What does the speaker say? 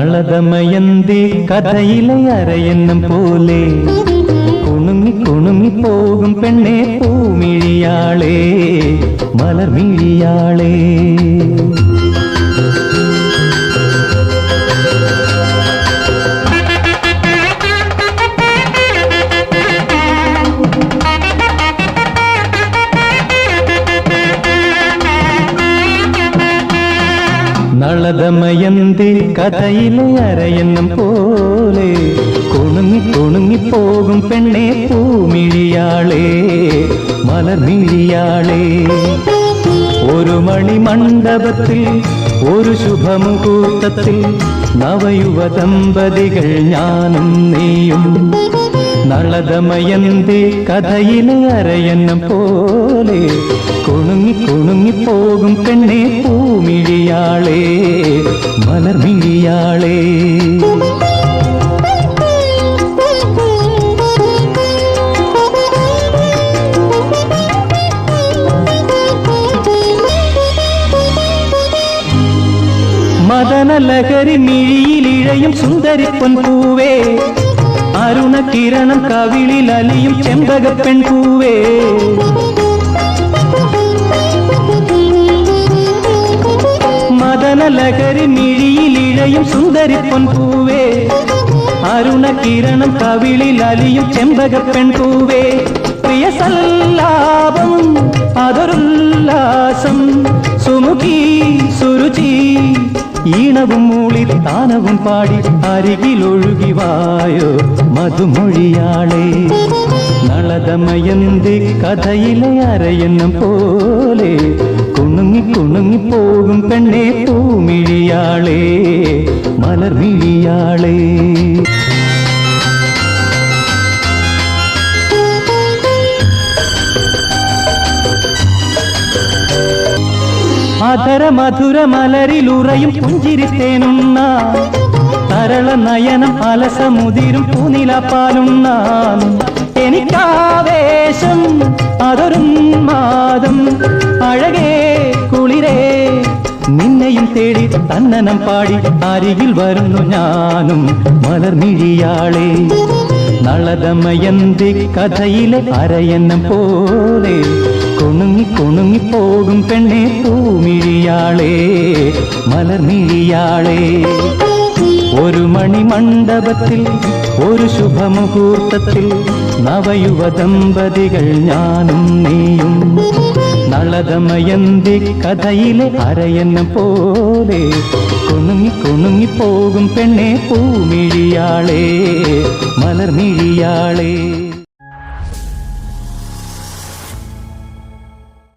നളദമയന്തി കഥയിലെ അരയന്നം പോലെ കുണുങ്ങി കുണുങ്ങി പോകും പെണ്ണെ പൂമിഴിയാളേ മലർമിഴിയാളേ. നളദമയന്തി കഥയിലെ അരയന്നം പോലെ കുണുങ്ങി കുണുങ്ങി പോകും പെണ്ണെ പൂമിഴിയാളേ മലർമിഴിയാളേ. ഒരു മണിമണ്ഡപത്തിൽ ഒരു ശുഭമുഹൂർത്തത്തിൽ നവയുവ ദമ്പതികൾ ഞാനും നീയും. നളദമയന്തി കഥയിലെ അരയന്നം പോലെ കുണുങ്ങി കുണുങ്ങി പോകും പെണ്ണെ പൂമിഴിയാളേ മലർമിഴിയാളേ. മദനലഹരി മിഴിയിലിഴയും സുന്ദരിപ്പൊൻ പൂവേ അരുണകിരണം കവിളിൽ അലിയും ചെമ്പകപ്പെൺ പൂവേ. മദനലഹരി മിഴിയിലിഴയും സുന്ദരിപ്പൊൻ പൂവേ അരുണകിരണം കവിളിൽ അലിയും ചെമ്പകപ്പെൺ പൂവേ. പ്രിയ സല്ലാപം അതൊരുല്ലാസം സുമുഖി സുരുചി ഈണവും മൂളി താനവും പാടി അരികിലൊഴുകിവായോ മധുമൊഴിയാളേ. നളദമയന്തി കഥയിലെ അരയന്നം പോലെ കുണുങ്ങി കുണുങ്ങി പോകും പെണ്ണെ പൂമിഴിയാളേ മലർമിഴിയാളേ. അധര മധുര മലരിലുറയും പുഞ്ചിരിത്തേനുണ്ണ തരള നയനം അലസമുതിരും പൂനിലപ്പാലുണ്ണാൻ. എനിക്കാവേശം അതൊരുന്മാദം അഴകേ കുളിരേ നിന്നെയും തേടി തന്നനം പാടി അരികിൽ വരുന്നു ഞാനും മലർമിഴിയാളേ. നളദമയന്തി കഥയിലെ അരയന്നം പോലെ കുണുങ്ങി കുണുങ്ങി പോകും പെണ്ണെ പൂമിഴിയാളേ മലർമിഴിയാളേ. ഒരു മണിമണ്ഡപത്തിൽ ഒരു ശുഭമുഹൂർത്തത്തിൽ നവയുവ ദമ്പതികൾ ഞാനും നീയും. നളദമയന്തി കഥയിലെ അരയന്നം പോലെ കുണുങ്ങി കുണുങ്ങി പോകും പെണ്ണെ പൂമിഴിയാളേ മലർമിഴിയാളേ.